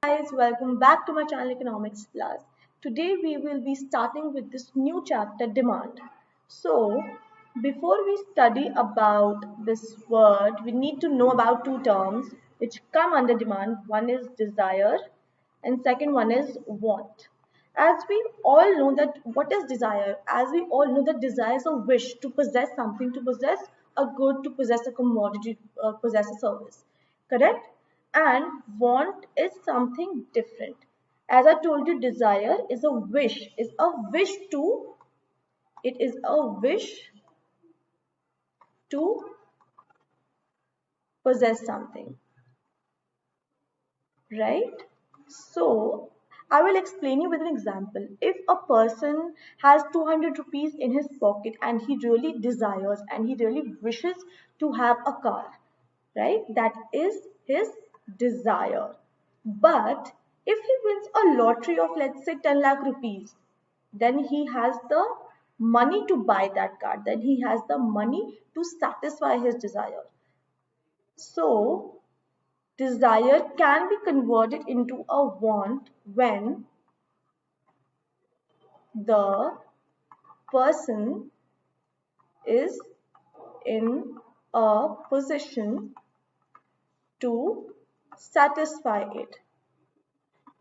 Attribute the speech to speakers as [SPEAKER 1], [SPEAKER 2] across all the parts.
[SPEAKER 1] Guys, welcome back to my channel Economics Plus. Today we will be starting with this new chapter, demand. So, before we study about this word, we need to know about two terms which come under demand. One is desire and second one is want. As we all know that what is desire? As we all know that desire is a wish to possess something, to possess a good, to possess a commodity, possess a service. Correct? And want is something different. As I told you, desire is a wish to, it is a wish to possess something, right? So I will explain you with an example. If a person has 200 rupees in his pocket and he really desires and he really wishes to have a car, right? That is his desire. But if he wins a lottery of, let's say, 10 lakh rupees, then he has the money to buy that car. Then he has the money to satisfy his desire. So desire can be converted into a want when the person is in a position to satisfy it.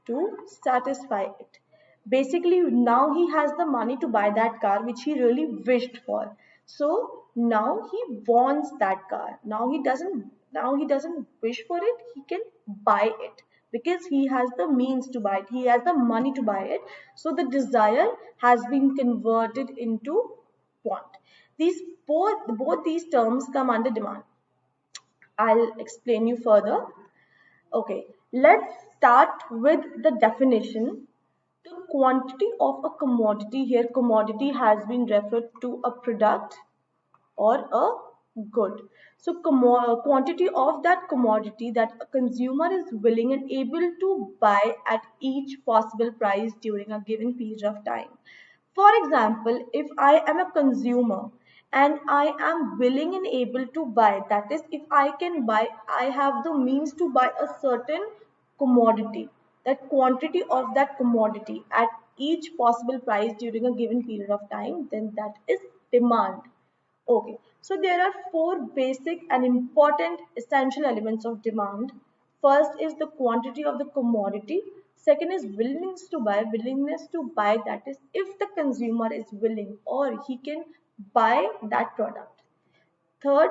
[SPEAKER 1] To satisfy it. Basically, now he has the money to buy that car which he really wished for. So now he wants that car. Now he doesn't wish for it, he can buy it because he has the means to buy it. He has the money to buy it. So the desire has been converted into want. These both these terms come under demand. I'll explain you further. Okay, let's start with the definition. The quantity of a commodity, here commodity has been referred to a product or a good. So quantity of that commodity that a consumer is willing and able to buy at each possible price during a given period of time. For example, if I am a consumer and I am willing and able to buy, that is, if I can buy, I have the means to buy a certain commodity, that quantity of that commodity at each possible price during a given period of time, then that is demand. Okay, so there are four basic and important essential elements of demand. First is the quantity of the commodity. Second is willingness to buy. Willingness to buy, that is if the consumer is willing or he can buy that product. Third,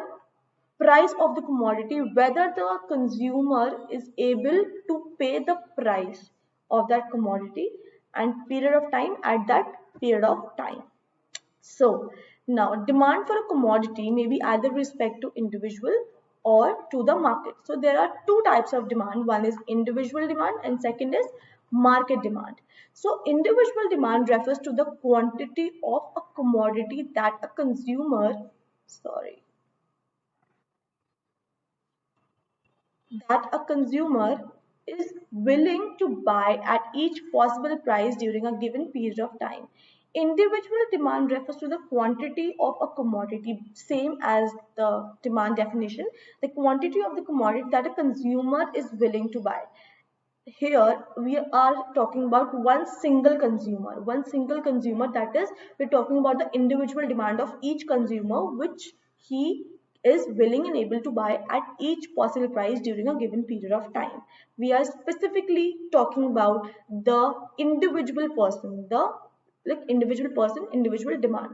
[SPEAKER 1] price of the commodity, whether the consumer is able to pay the price of that commodity and period of time at that period of time. So now demand for a commodity may be either respect to individual or to the market. So there are two types of demand. One is individual demand and second is market demand. So individual demand refers to the quantity of a commodity that a consumer, sorry, that a consumer is willing to buy at each possible price during a given period of time. Individual demand refers to the quantity of a commodity, same as the demand definition, the quantity of the commodity that a consumer is willing to buy. Here we are talking about one single consumer, that is, we're talking about the individual demand of each consumer which he is willing and able to buy at each possible price during a given period of time. We are specifically talking about the individual person, the individual person, individual demand,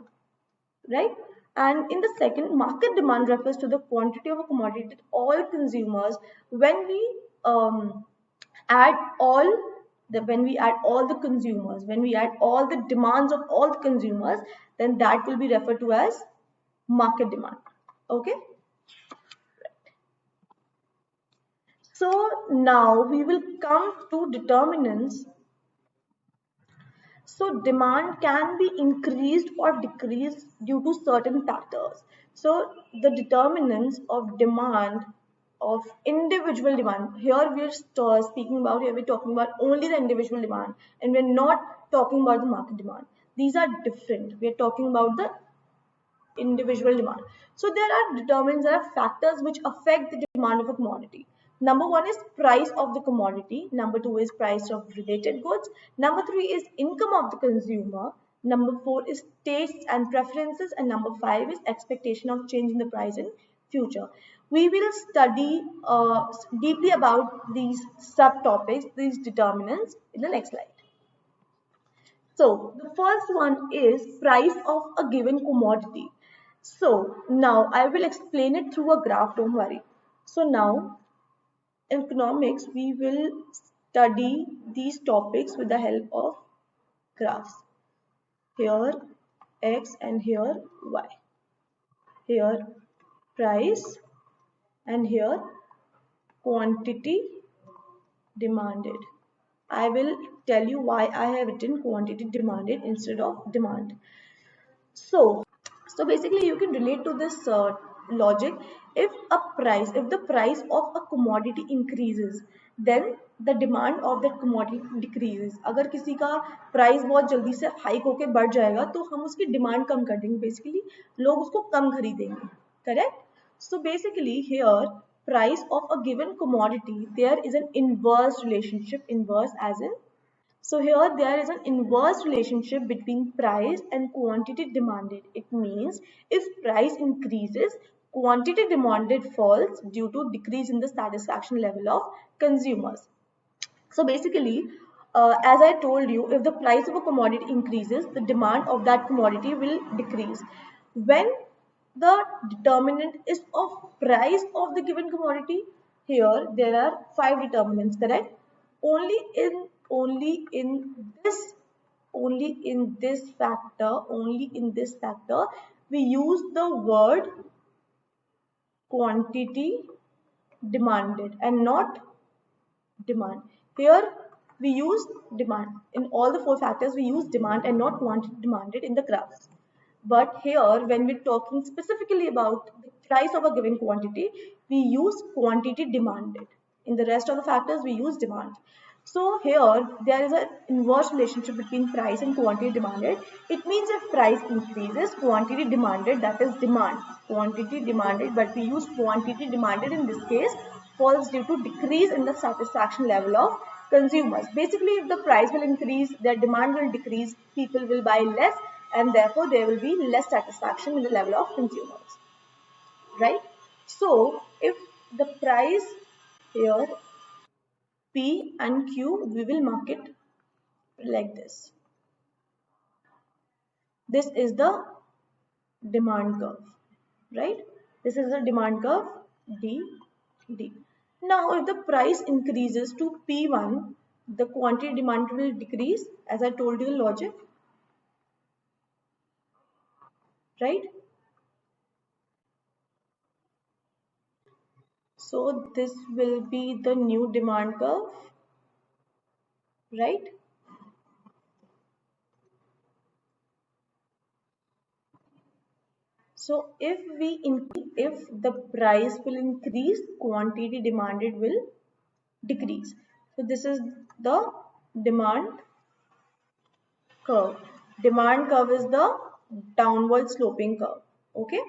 [SPEAKER 1] right? And in the second, market demand refers to the quantity of a commodity that all consumers, when we add all when we add all the consumers, when we add all the demands of all the consumers, then that will be referred to as market demand. Okay. So now we will come to determinants. So demand can be increased or decreased due to certain factors. So the determinants of demand, of individual demand, here we are speaking about, here we're talking about only the individual demand and we're not talking about the market demand. These are different. We're talking about the individual demand. So there are determinants, there are factors which affect the demand of a commodity. Number one is price of the commodity. Number two is price of related goods. Number three is income of the consumer. Number four is tastes and preferences. And number five is expectation of change in the price in future. We will study deeply about these subtopics, these determinants in the next slide. So the first one is price of a given commodity. So now I will explain it through a graph, don't worry. So now in economics, we will study these topics with the help of graphs. Here X and here Y. Here price and here quantity demanded. I will tell you why I have written quantity demanded instead of demand. So basically you can relate to this logic. If the price of a commodity increases, then the demand of that commodity decreases. अगर किसी का price बहुत जल्दी से hike होके बढ़ जाएगा तो हम उसकी डिमांड कम कर देंगे, बेसिकली लोग उसको कम खरीदेंगे, correct. So basically here price of a given commodity, there is an inverse relationship, inverse as in, so here there is an inverse relationship between price and quantity demanded. It means if price increases, quantity demanded falls due to decrease in the satisfaction level of consumers. So basically, as I told you, if the price of a commodity increases, the demand of that commodity will decrease. When the determinant is of price of the given commodity, here there are 5 determinants, correct? Only in this factor we use the word quantity demanded and not demand. Here we use demand. In all the 4 factors we use demand and not quantity demanded in the graphs. But here when we're talking specifically about the price of a given quantity, we use quantity demanded. In the rest of the factors we use demand. So here there is an inverse relationship between price and quantity demanded. It means if price increases, quantity demanded, that is demand, quantity demanded, but we use quantity demanded in this case, falls due to decrease in the satisfaction level of consumers. Basically, if the price will increase, their demand will decrease, people will buy less, and therefore there will be less satisfaction in the level of consumers, right? So if the price here P and Q, we will mark it like this. This is the demand curve, right? This is the demand curve D. Now, if the price increases to P1, the quantity demand will decrease, as I told you the logic, right? So this will be the new demand curve, right? So if the price will increase, quantity demanded will decrease. So this is the demand curve. Demand curve is the downward sloping curve. Okay.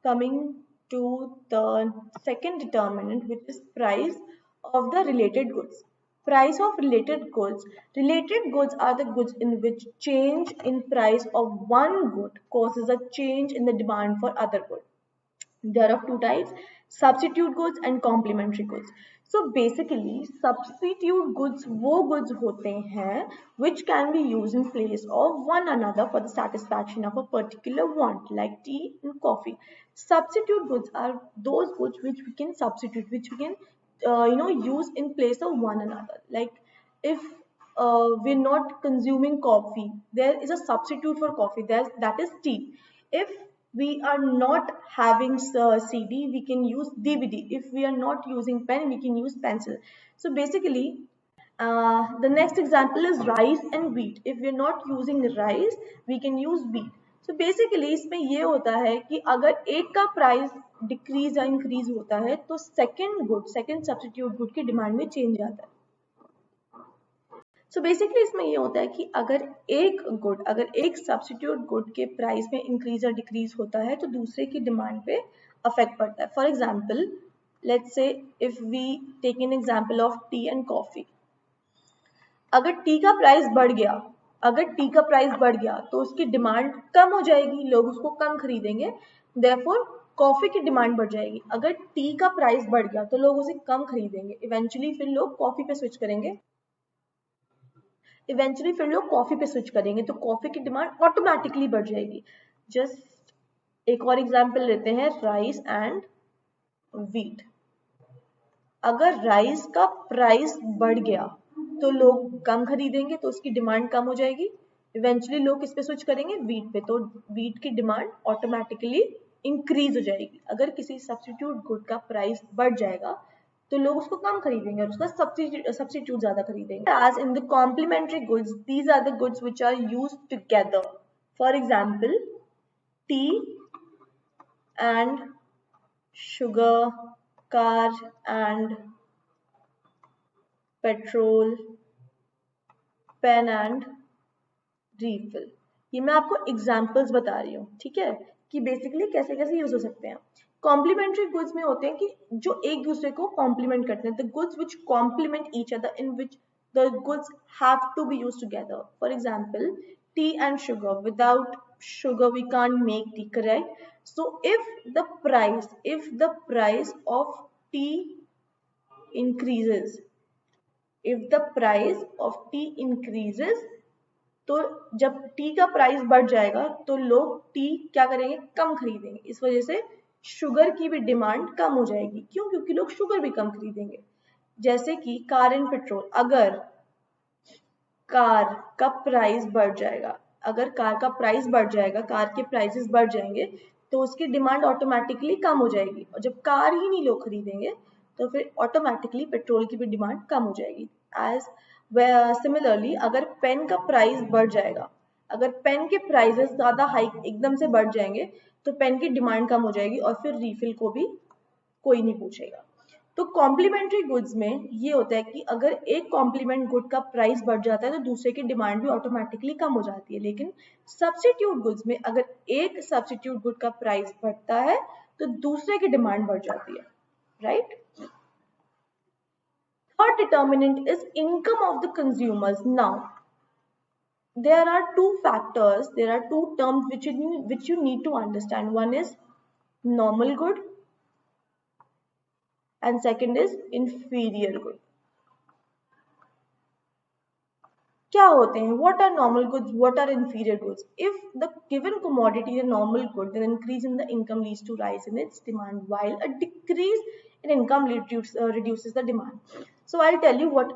[SPEAKER 1] Coming to the second determinant, which is price of the related goods. Price of related goods. Related goods are the goods in which change in price of one good causes a change in the demand for other goods. There are 2 types, substitute goods and complementary goods. So basically substitute goods वो goods होते हैं which can be used in place of one another for the satisfaction of a particular want, like tea and coffee. Substitute goods are those goods which we can substitute, which we can use in place of one another. Like if we're not consuming coffee, there is a substitute for coffee, that is tea. If we are not having CD, we can use DVD. If we are not using pen, we can use pencil. So basically, the next example is rice and wheat. If we are not using rice, we can use wheat. So basically, इसमें ये होता है कि अगर एक का price decrease या increase होता है तो सेकंड सब्स्टिट्यूट गुड की डिमांड में चेंज आता है. सो बेसिकली इसमें ये होता है कि अगर एक सब्स्टिट्यूट गुड के प्राइस में इंक्रीज और डिक्रीज होता है तो दूसरे की डिमांड पे अफेक्ट पड़ता है. For example let's say if we take an example of tea and coffee. अगर टी का प्राइस बढ़ गया, तो उसकी डिमांड कम हो जाएगी, लोग उसको कम खरीदेंगे, देयरफॉर कॉफी की डिमांड बढ़ जाएगी. अगर टी का प्राइस बढ़ गया तो लोग उसे कम खरीदेंगे, इवेंचुअली फिर लोग कॉफी पे स्विच करेंगे, तो कॉफी की डिमांड ऑटोमेटिकली बढ़ जाएगी. जस्ट एक और एग्जांपल लेते हैं, राइस एंड व्हीट. अगर राइस का प्राइस बढ़ गया तो लोग कम खरीदेंगे, तो उसकी डिमांड कम हो जाएगी, इवेंचुअली लोग किस पे स्विच करेंगे, व्हीट पे, तो व्हीट की डिमांड ऑटोमेटिकली इंक्रीज हो जाएगी. अगर किसी सब्स्टिट्यूट गुड का प्राइस बढ़ जाएगा तो लोग उसको कम खरीदेंगे और उसका सब्स्टिट्यूट ज्यादा खरीदेंगे. As in the complementary goods, these are the goods which are used together. For example, tea and sugar, car and petrol, pen and refill. ये मैं आपको एग्जाम्पल्स बता रही हूँ, ठीक है, कि बेसिकली कैसे कैसे यूज हो सकते हैं. कॉम्प्लीमेंट्री गुड्स में होते हैं कि जो एक दूसरे को कॉम्प्लीमेंट करते हैं, the goods which complement each other, in which the goods have to be used together. For example, tea and sugar. Without sugar we can't make tea, correct? So if the price of tea increases, तो जब T का price बढ़ जाएगा तो लोग T क्या करेंगे, कम खरीदेंगे. इस वजह से शुगर की भी डिमांड कम हो जाएगी. क्यों? क्योंकि लोग शुगर भी कम खरीदेंगे. जैसे कि कार एंड पेट्रोल. अगर कार का प्राइस बढ़ जाएगा, कार के प्राइसेस बढ़ जाएंगे, तो उसकी डिमांड ऑटोमेटिकली कम हो जाएगी. और जब कार ही नहीं लोग खरीदेंगे तो फिर ऑटोमेटिकली पेट्रोल की भी डिमांड कम हो जाएगी. एज सिमिलरली, अगर पेन का प्राइस बढ़ जाएगा, अगर पेन के प्राइसेस ज्यादा हाइक एकदम से बढ़ जाएंगे तो पेन की डिमांड कम हो जाएगी और फिर रीफिल को भी कोई नहीं पूछेगा. तो कॉम्प्लीमेंट्री गुड्स में ये होता है कि अगर एक कॉम्प्लीमेंट गुड का प्राइस बढ़ जाता है तो दूसरे की डिमांड भी ऑटोमेटिकली कम हो जाती है. लेकिन सब्स्टिट्यूट गुड्स में अगर एक सब्स्टिट्यूट गुड का प्राइस बढ़ता है तो दूसरे की डिमांड बढ़ जाती है, right? Third determinant is income of the consumers. Now, there are two factors, there are two terms which you need to understand. One is normal good and second is inferior good. क्या होते हैं? What are normal goods? What are inferior goods? If the given commodity is a normal good, then increase in the income leads to rise in its demand, while a decrease in income reduces the demand. So I'll tell you what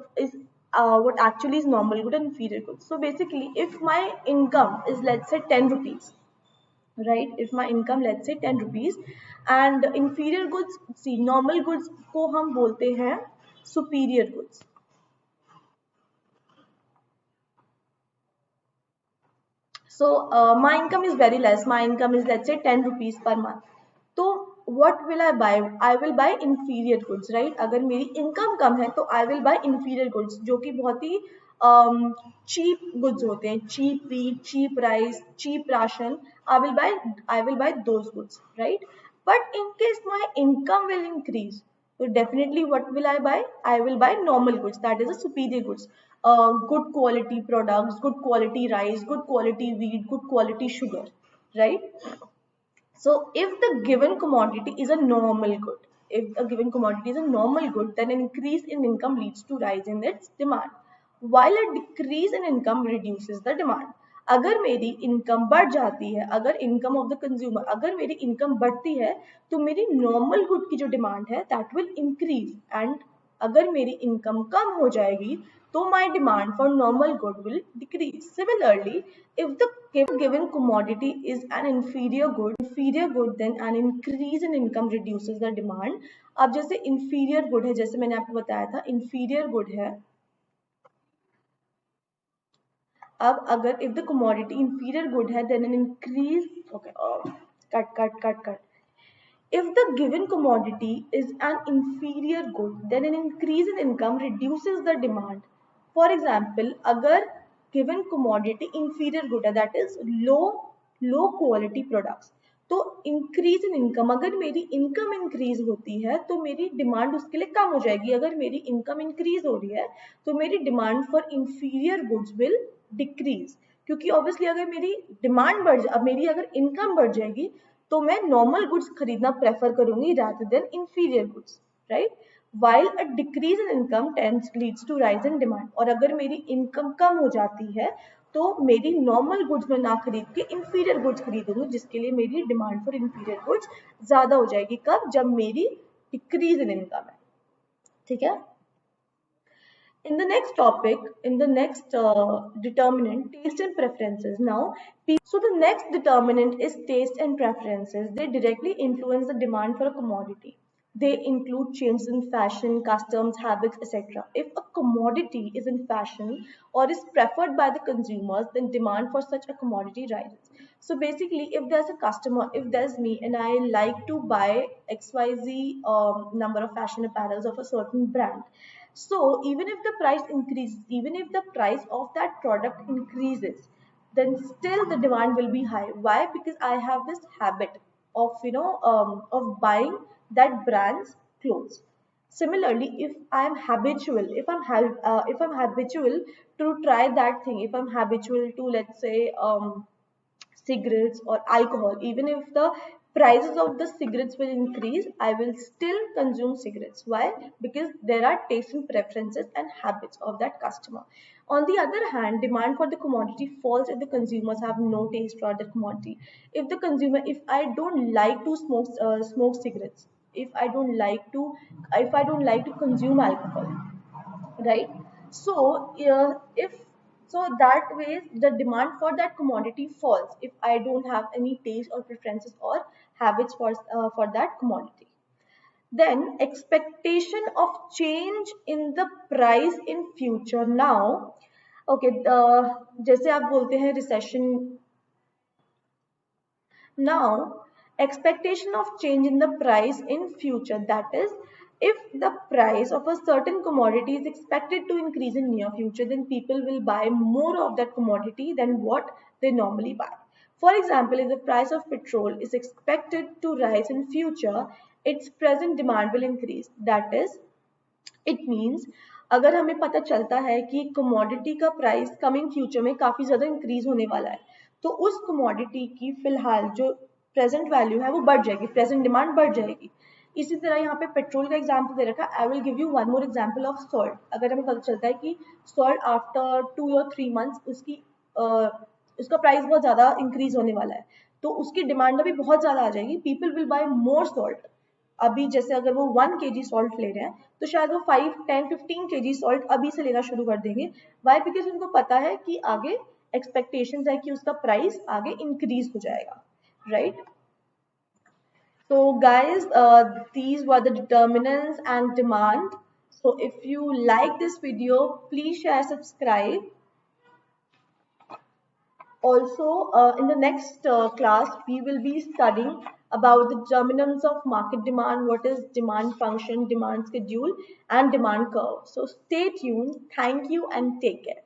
[SPEAKER 1] actually is normal good and inferior goods. So basically, if my income is, let's say, 10 rupees, right? If my income, let's say, 10 rupees, and inferior goods, see, normal goods को हम बोलते हैं superior goods. So my income is very less. My income is, let's say, 10 rupees per month. So what will I buy? I will buy inferior goods, right? अगर मेरी income कम है तो I will buy inferior goods, जो कि बहुत ही cheap goods होते हैं. Cheap wheat, cheap rice, cheap ration. I will buy those goods, right? But in case my income will increase, so definitely what will I buy? I will buy normal goods, that is the superior goods. Good quality products, good quality rice, good quality wheat, good quality sugar, right? So if the given commodity is a normal good, then an increase in income leads to rise in its demand, while a decrease in income reduces the demand. अगर मेरी income बढ़ जाती है, अगर income of the consumer, अगर मेरी income बढ़ती है तो मेरी नॉर्मल गुड की जो डिमांड है दैट विल इंक्रीज, एंड अगर मेरी इनकम कम हो जाएगी तो my demand for normal good will decrease. Similarly, if the given commodity is an inferior good, then an increase in income reduces the demand. अब जैसे inferior good है, जैसे मैंने आपको बताया था, inferior good है. अब अगर if the commodity inferior good है, then an increase, okay, cut. If the given commodity is an inferior good, then an increase in income reduces the demand. For example, अगर given commodity inferior good है, that is low quality products, तो increase in income, अगर मेरी income increase होती है तो मेरी demand उसके लिए कम हो जाएगी। अगर मेरी इनकम इंक्रीज हो रही है तो मेरी demand for inferior goods will decrease, क्योंकि ऑब्वियसली अगर मेरी डिमांड अब मेरी अगर इनकम बढ़ जाएगी तो मैं नॉर्मल गुड्स खरीदना प्रेफर करूंगी rather than inferior goods, right. while a decrease in income tends leads to rise in demand, और अगर मेरी इनकम कम हो जाती है तो मेरी नॉर्मल गुड्स में ना खरीद के इंफीरियर गुड्स खरीदूंगी, जिसके लिए मेरी डिमांड फॉर इंफीरियर गुड्स ज्यादा हो जाएगी। कब? जब मेरी डिक्रीज इन इनकम है, ठीक है। In the next topic, in the next determinant, taste and preferences. Now, so the next determinant is taste and preferences. They directly influence the demand for a commodity. They include changes in fashion, customs, habits, etc. If a commodity is in fashion or is preferred by the consumers, then demand for such a commodity rises. So basically, if there's a customer, if there's me and I like to buy XYZ number of fashion apparels of a certain brand, so even if the price increases, even if the price of that product increases, then still the demand will be high. Why? Because I have this habit of of buying that brand's clothes. Similarly, if I'm habitual, if I'm habitual to try that thing, if I'm habitual to, let's say, cigarettes or alcohol, even if the prices of the cigarettes will increase, I will still consume cigarettes. Why? Because there are taste and preferences and habits of that customer. On the other hand, demand for the commodity falls if the consumers have no taste for the commodity. If I don't like to smoke cigarettes, if I don't like to consume alcohol, right? So if so that way the demand for that commodity falls if I don't have any taste or preferences or habits for that commodity. Then expectation of change in the price in future. Now okay, जैसे आप बोलते हैं recession. Now, expectation of change in the price in future, that is, if the price of a certain commodity is expected to increase in near future, then people will buy more of that commodity than what they normally buy. For example, if the price of petrol is expected to rise in future, its present demand will increase. That is, it means अगर हमें पता चलता है कि commodity का price coming future में काफी ज्यादा इंक्रीज होने वाला है, तो उस कमोडिटी की फिलहाल जो प्रेजेंट वैल्यू है वो बढ़ जाएगी, प्रेजेंट डिमांड बढ़ जाएगी। इसी तरह यहाँ पे पेट्रोल का एग्जांपल दे रखा है। I will give you one more example of salt. अगर हमें पता चलता है कि सॉल्ट आफ्टर 2 or 3 months उसका प्राइस बहुत ज्यादा इंक्रीज होने वाला है, तो उसकी डिमांड अभी बहुत ज्यादा आ जाएगी। People will buy more salt. अभी जैसे अगर वो 1 kg सॉल्ट ले रहे हैं तो शायद वो 5, 10, 15 kg सॉल्ट अभी से लेना शुरू कर देंगे। वाई? बिकॉज उनको पता है कि आगे एक्सपेक्टेशंस है कि उसका प्राइस आगे इंक्रीज हो जाएगा, right. So guys, these were the determinants and demand. So if you like this video, please share, subscribe. Also, in the next class, we will be studying about the determinants of market demand, what is demand function, demand schedule, and demand curve. So stay tuned. Thank you and take care.